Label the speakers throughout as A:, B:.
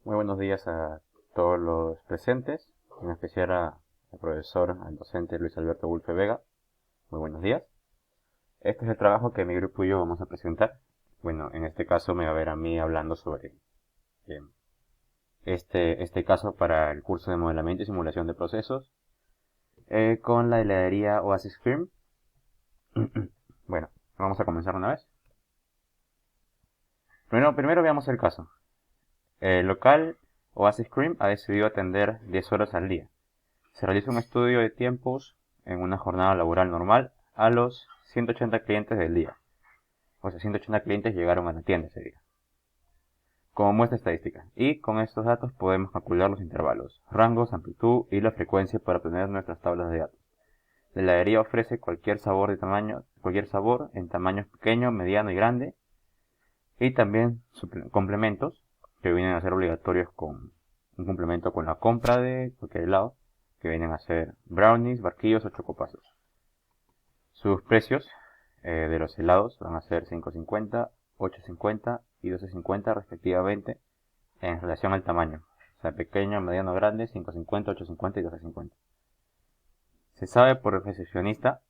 A: Muy buenos días a todos los presentes, en especial al profesor, al docente Luis Alberto Bulfe Vega. Muy buenos días. Este es el trabajo que mi grupo y yo vamos a presentar. Bueno, en este caso me va a ver a mí hablando sobre eh, este caso para el curso de modelamiento y simulación de procesos con la heladería Oasis Cream. Bueno, vamos a comenzar una vez. Primero veamos el caso. El local Oasis Cream ha decidido atender 10 horas al día. Se realiza un estudio de tiempos en una jornada laboral normal a los 180 clientes del día. O sea, 180 clientes llegaron a la tienda ese día, como muestra estadística. Y con estos datos podemos calcular los intervalos, rangos, amplitud y la frecuencia para obtener nuestras tablas de datos. La heladería ofrece cualquier sabor en tamaños pequeño, mediano y grande. Y también complementos que vienen a ser obligatorios con un complemento con la compra de cualquier helado, que vienen a ser brownies, barquillos o chocopasos. Sus precios de los helados van a ser $5.50, $8.50 y $12.50 respectivamente en relación al tamaño. O sea, pequeño, mediano, grande, $5.50, $8.50 y $12.50. Se sabe por el recepcionista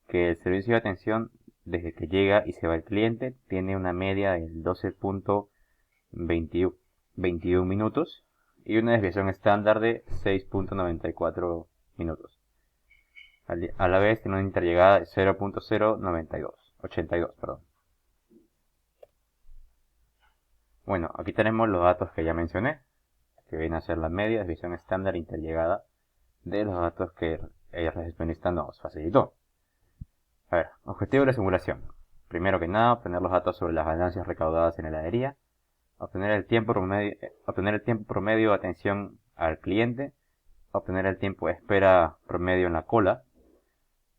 A: que el servicio de atención desde que llega y se va el cliente tiene una media del 12.21 minutos y una desviación estándar de 6.94 minutos. A la vez tiene una interllegada de 0.082, perdón. Bueno, aquí tenemos los datos que ya mencioné, que viene a ser la media, desviación estándar interllegada de los datos que el recepcionista nos facilitó. A ver, objetivo de la simulación. Primero que nada, obtener los datos sobre las ganancias recaudadas en la heladería, obtener el tiempo promedio de atención al cliente, obtener el tiempo de espera promedio en la cola,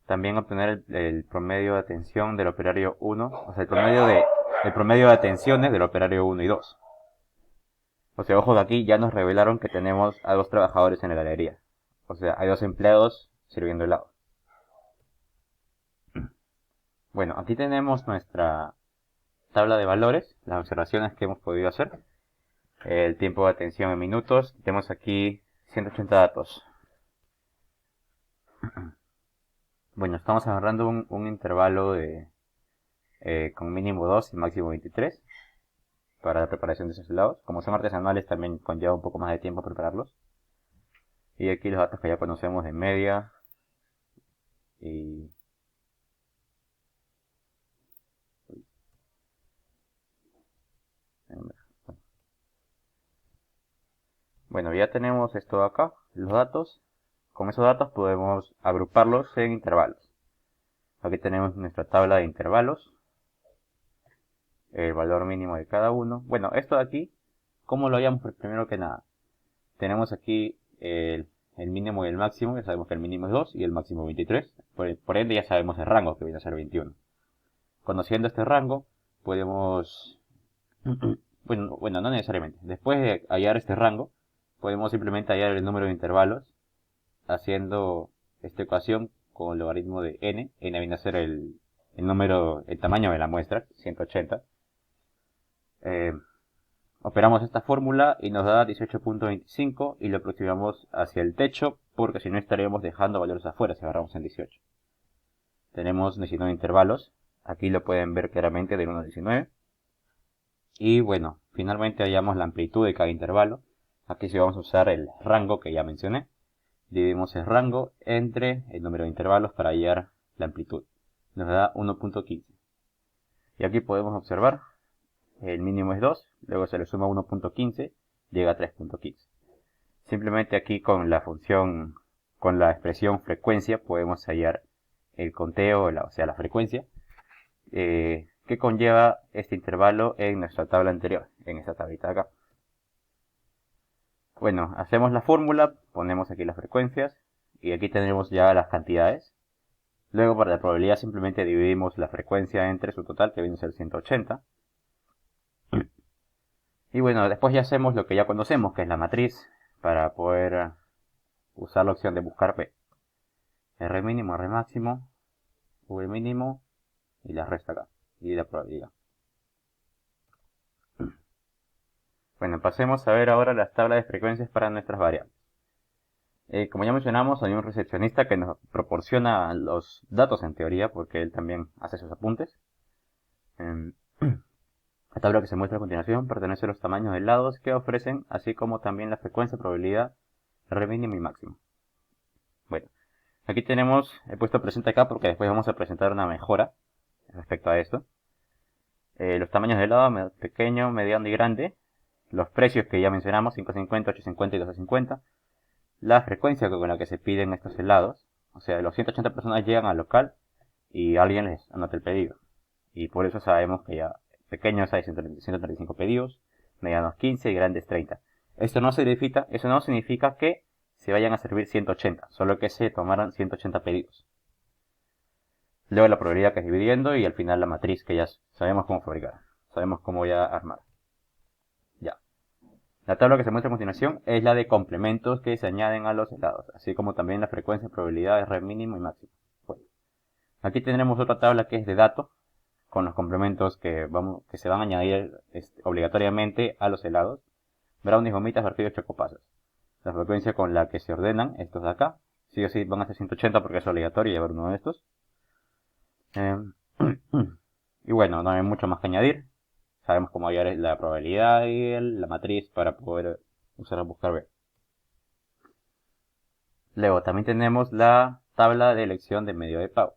A: también obtener el promedio de atención del operario 1, o sea, el promedio de atenciones del operario 1 y 2. O sea, ojo de aquí, ya nos revelaron que tenemos a 2 trabajadores en la heladería. O sea, hay 2 empleados sirviendo helado. Bueno, aquí tenemos nuestra tabla de valores, las observaciones que hemos podido hacer. El tiempo de atención en minutos. Tenemos aquí 180 datos. Bueno, estamos agarrando un intervalo de con mínimo 2 y máximo 23 para la preparación de esos helados. Como son artesanales, también conlleva un poco más de tiempo prepararlos. Y aquí los datos que ya conocemos de media y bueno, ya tenemos esto acá, los datos. Con esos datos podemos agruparlos en intervalos. Aquí tenemos nuestra tabla de intervalos, el valor mínimo de cada uno. Bueno, esto de aquí, ¿cómo lo hallamos? Primero que nada, tenemos aquí el mínimo y el máximo. Ya sabemos que el mínimo es 2 y el máximo 23. Por ende ya sabemos el rango, que viene a ser 21. Conociendo este rango, podemos... bueno, no necesariamente. Después de hallar este rango, podemos simplemente hallar el número de intervalos haciendo esta ecuación con el logaritmo de n. N viene a ser el tamaño de la muestra, 180. Operamos esta fórmula y nos da 18.25 y lo aproximamos hacia el techo porque si no estaríamos dejando valores afuera si agarramos en 18. Tenemos 19 intervalos, aquí lo pueden ver claramente del 1 al 19. Y bueno, finalmente hallamos la amplitud de cada intervalo. Aquí sí vamos a usar el rango que ya mencioné. Dividimos el rango entre el número de intervalos para hallar la amplitud. Nos da 1.15. Y aquí podemos observar, el mínimo es 2, luego se le suma 1.15, llega a 3.15. Simplemente aquí con la expresión frecuencia, podemos hallar el conteo, o sea, la frecuencia, que conlleva este intervalo en nuestra tabla anterior, en esta tablita de acá. Bueno, hacemos la fórmula, ponemos aquí las frecuencias, y aquí tenemos ya las cantidades. Luego, para la probabilidad, simplemente dividimos la frecuencia entre su total, que viene a ser 180. Y bueno, después ya hacemos lo que ya conocemos, que es la matriz, para poder usar la opción de buscar P. R mínimo, R máximo, V mínimo, y la resta acá, y la probabilidad. Bueno, pasemos a ver ahora las tablas de frecuencias para nuestras variables. Como ya mencionamos, hay un recepcionista que nos proporciona los datos en teoría, porque él también hace sus apuntes. Em, La tabla que se muestra a continuación pertenece a los tamaños de lados que ofrecen, así como también la frecuencia, probabilidad, R mínimo y máximo. Bueno, aquí tenemos, he puesto presente acá porque después vamos a presentar una mejora respecto a esto. Los tamaños de lado, pequeño, mediano y grande. Los precios que ya mencionamos, 5.50, 8.50 y 12.50. La frecuencia con la que se piden estos helados. O sea, los 180 personas llegan al local y alguien les anota el pedido. Y por eso sabemos que ya pequeños hay 135 pedidos, medianos 15 y grandes 30. Eso no significa que se vayan a servir 180, solo que se tomaran 180 pedidos. Luego la probabilidad que es dividiendo y al final la matriz que ya sabemos cómo fabricar. Sabemos cómo ya armar. Ya. La tabla que se muestra a continuación es la de complementos que se añaden a los helados, así como también la frecuencia, probabilidad, R mínimo y máximo. Bueno, aquí tendremos otra tabla que es de datos, con los complementos que se van a añadir obligatoriamente a los helados. Brownies, gomitas, batidos, chocopasas. La frecuencia con la que se ordenan estos de acá. Sí o sí van a ser 180 porque es obligatorio llevar uno de estos. Y bueno, no hay mucho más que añadir. Sabemos cómo hallar la probabilidad y la matriz para poder usar a buscar B. Luego también tenemos la tabla de elección de medio de pago.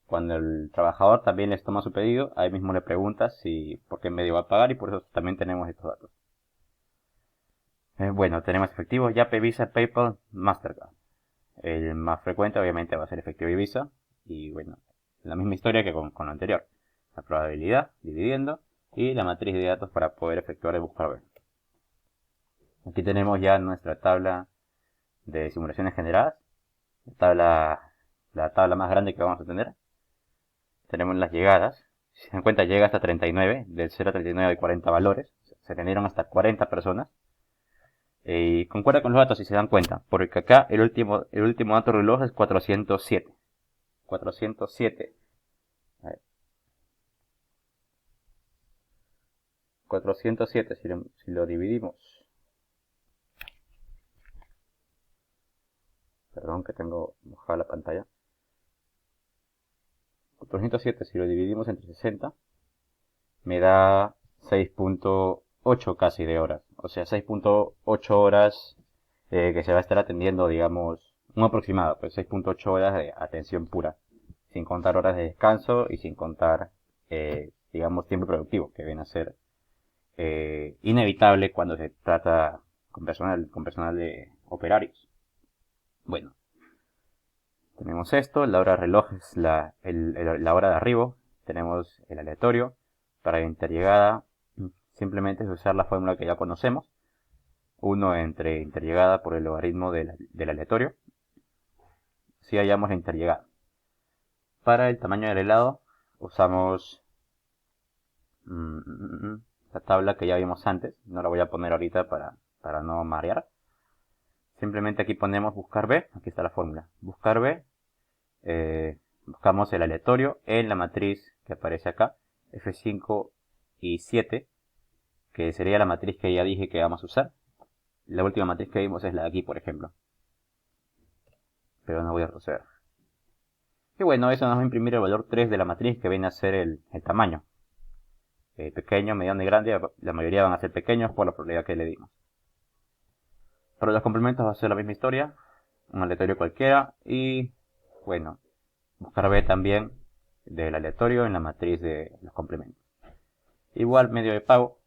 A: Cuando el trabajador también les toma su pedido, ahí mismo le pregunta por qué medio va a pagar y por eso también tenemos estos datos. Bueno, tenemos efectivo, Yape, Visa, PayPal, Mastercard. El más frecuente obviamente va a ser efectivo y Visa. Y bueno, la misma historia que con lo anterior. La probabilidad, dividiendo, y la matriz de datos para poder efectuar el buscar ver. Aquí tenemos ya nuestra tabla de simulaciones generadas. La tabla más grande que vamos a tener. Tenemos las llegadas. Si se dan cuenta, llega hasta 39. Del 0 a 39 hay 40 valores. Se atendieron hasta 40 personas. Y concuerda con los datos si se dan cuenta. Porque acá el último dato reloj es 407. 407. A ver. 407 si lo dividimos. Perdón que tengo mojada la pantalla. 407 si lo dividimos entre 60 me da 6.8 casi de horas. O sea, 6.8 horas que se va a estar atendiendo, digamos, un aproximado, pues 6.8 horas de atención pura. Sin contar horas de descanso y sin contar, digamos, tiempo productivo, que viene a ser inevitable cuando se trata con personal de operarios. Bueno, tenemos esto, la hora reloj es la hora de arribo, tenemos el aleatorio, para la interllegada simplemente es usar la fórmula que ya conocemos, 1 entre interllegada por el logaritmo del aleatorio, si hallamos la interllegada. Para el tamaño del helado usamos la tabla que ya vimos antes, no la voy a poner ahorita para no marear. Simplemente aquí ponemos buscar B, aquí está la fórmula, buscar B, buscamos el aleatorio en la matriz que aparece acá, F5 y 7, que sería la matriz que ya dije que vamos a usar. La última matriz que vimos es la de aquí, por ejemplo. Pero no voy a proceder. Y bueno, eso nos va a imprimir el valor 3 de la matriz, que viene a ser el tamaño. Pequeño, mediano y grande, la mayoría van a ser pequeños por la probabilidad que le dimos. Para los complementos va a ser la misma historia, un aleatorio cualquiera y, bueno, buscar B también del aleatorio en la matriz de los complementos. Igual medio de pago,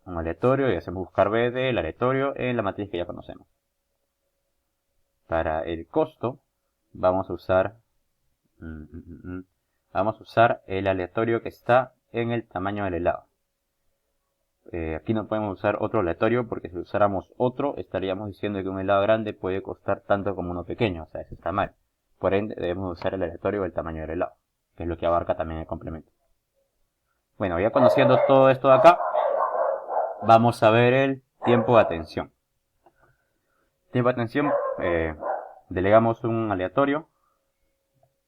A: un aleatorio y hacemos buscar B del aleatorio en la matriz que ya conocemos. Para el costo vamos a usar el aleatorio que está en el tamaño del helado. Aquí no podemos usar otro aleatorio porque si usáramos otro estaríamos diciendo que un helado grande puede costar tanto como uno pequeño, o sea, eso está mal. Por ende debemos usar el aleatorio del tamaño del helado, que es lo que abarca también el complemento. Bueno, ya conociendo todo esto de acá, vamos a ver el tiempo de atención. Tiempo de atención, delegamos un aleatorio,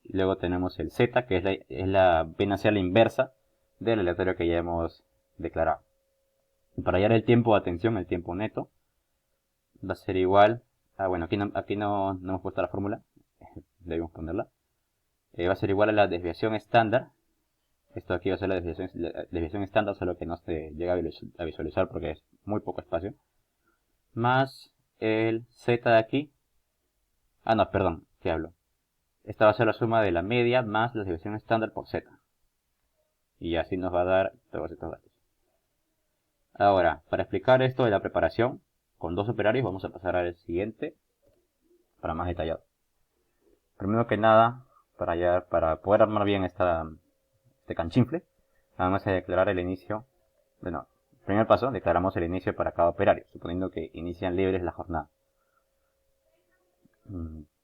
A: y luego tenemos el z, que viene a ser la inversa del aleatorio que ya hemos declarado. Para hallar el tiempo de atención, el tiempo neto, va a ser igual a, bueno, aquí no hemos puesto la fórmula, debemos ponerla. Va a ser igual a la desviación estándar. Esto aquí va a ser la desviación estándar, solo que no se llega a visualizar porque es muy poco espacio. Más el z de aquí. Ah, no, perdón, ¿qué hablo? Esta va a ser la suma de la media más la desviación estándar por z. Y así nos va a dar todos estos datos. Ahora, para explicar esto de la preparación, con dos operarios vamos a pasar al siguiente, para más detallado. Primero que nada, para poder armar bien este canchinfle, vamos a declarar el inicio. Bueno, primer paso, declaramos el inicio para cada operario, suponiendo que inician libres la jornada.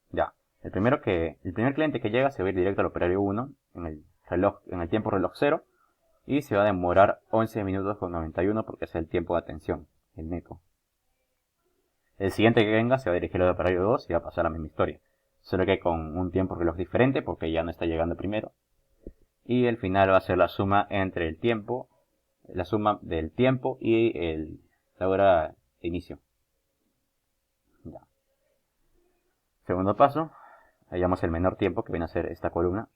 A: Ya, el primer cliente que llega se va a ir directo al operario 1 en el tiempo reloj 0 y se va a demorar 11 minutos con 91 porque es el tiempo de atención, el neto. El siguiente que venga se va a dirigir al operario 2 y va a pasar la misma historia, solo que con un tiempo reloj diferente porque ya no está llegando primero. Y el final va a ser la suma entre el tiempo, la suma del tiempo y la hora de inicio. Ya. Segundo paso, hallamos el menor tiempo que viene a ser esta columna,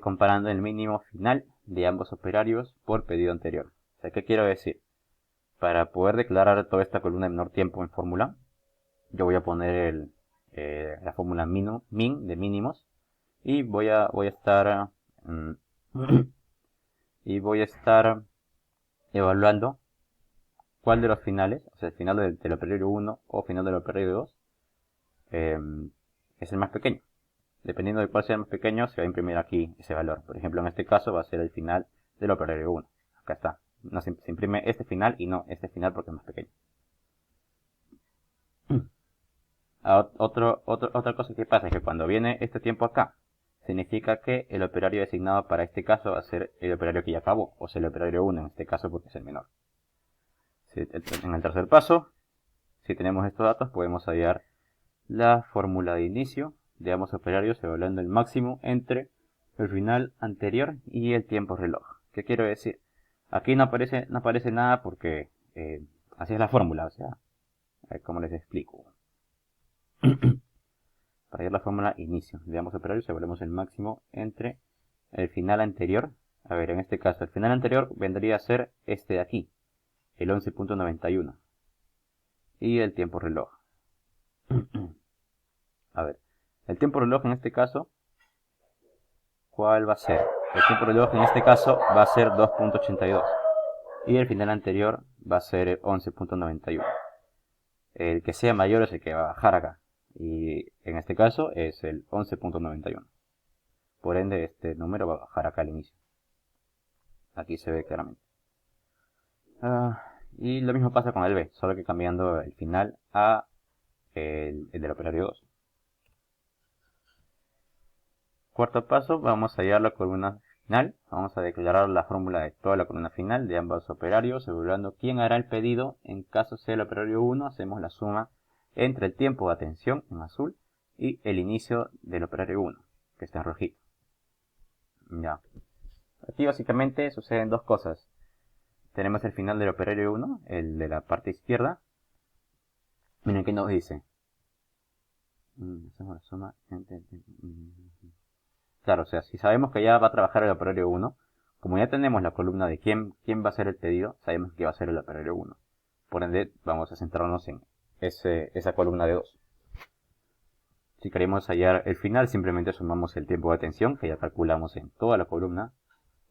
A: comparando el mínimo final de ambos operarios por pedido anterior. O sea, ¿qué quiero decir? Para poder declarar toda esta columna de menor tiempo en fórmula, yo voy a poner la fórmula min de mínimos y voy a estar y voy a estar evaluando cuál de los finales, o sea, el final del operario 1 o final del operario 2, es el más pequeño. Dependiendo de cuál sea el más pequeño, se va a imprimir aquí ese valor. Por ejemplo, en este caso va a ser el final del operario 1. Acá está. No se imprime este final y no este final porque es más pequeño. Otra cosa que pasa es que cuando viene este tiempo acá, significa que el operario designado para este caso va a ser el operario que ya acabó, o sea, el operario 1 en este caso porque es el menor. En el tercer paso, si tenemos estos datos, podemos hallar la fórmula de inicio de ambos operarios evaluando el máximo entre el final anterior y el tiempo reloj. ¿Qué quiero decir? Aquí no aparece nada porque así es la fórmula, o sea, a ver cómo les explico. Para hallar la fórmula inicio de ambos operarios evaluamos el máximo entre el final anterior. A ver, en este caso, el final anterior vendría a ser este de aquí, el 11.91, y el tiempo reloj. A ver, el tiempo reloj en este caso, ¿cuál va a ser? El tiempo reloj en este caso va a ser 2.82 y el final anterior va a ser 11.91. El que sea mayor es el que va a bajar acá y en este caso es el 11.91. Por ende este número va a bajar acá al inicio. Aquí se ve claramente. Y lo mismo pasa con el B, solo que cambiando el final a el del operario 2. Cuarto paso, vamos a hallar la columna final. Vamos a declarar la fórmula de toda la columna final de ambos operarios, evaluando quién hará el pedido. En caso sea el operario 1, hacemos la suma entre el tiempo de atención en azul y el inicio del operario 1, que está en rojito. Ya. Aquí básicamente suceden dos cosas. Tenemos el final del operario 1, el de la parte izquierda. Miren qué nos dice. Hacemos la suma entre... Claro, o sea, si sabemos que ya va a trabajar el operario 1, como ya tenemos la columna de quién va a hacer el pedido, sabemos que va a ser el operario 1. Por ende, vamos a centrarnos en esa columna de 2. Si queremos hallar el final, simplemente sumamos el tiempo de atención, que ya calculamos en toda la columna,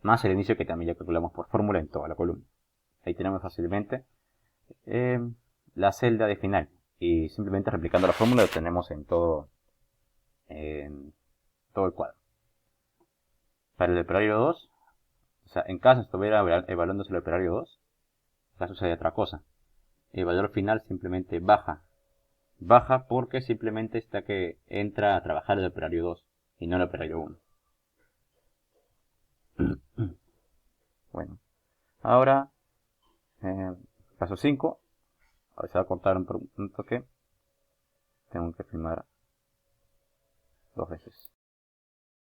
A: más el inicio, que también ya calculamos por fórmula en toda la columna. Ahí tenemos fácilmente la celda de final. Y simplemente replicando la fórmula lo tenemos en todo el cuadro. Para el operario 2, o sea, en caso estuviera evaluándose el operario 2, acá sucede otra cosa. El valor final simplemente baja. Baja porque simplemente está que entra a trabajar el operario 2 y no el operario 1. Bueno, ahora, paso 5. Ahora se va a cortar un toque. Tengo que filmar 2 veces.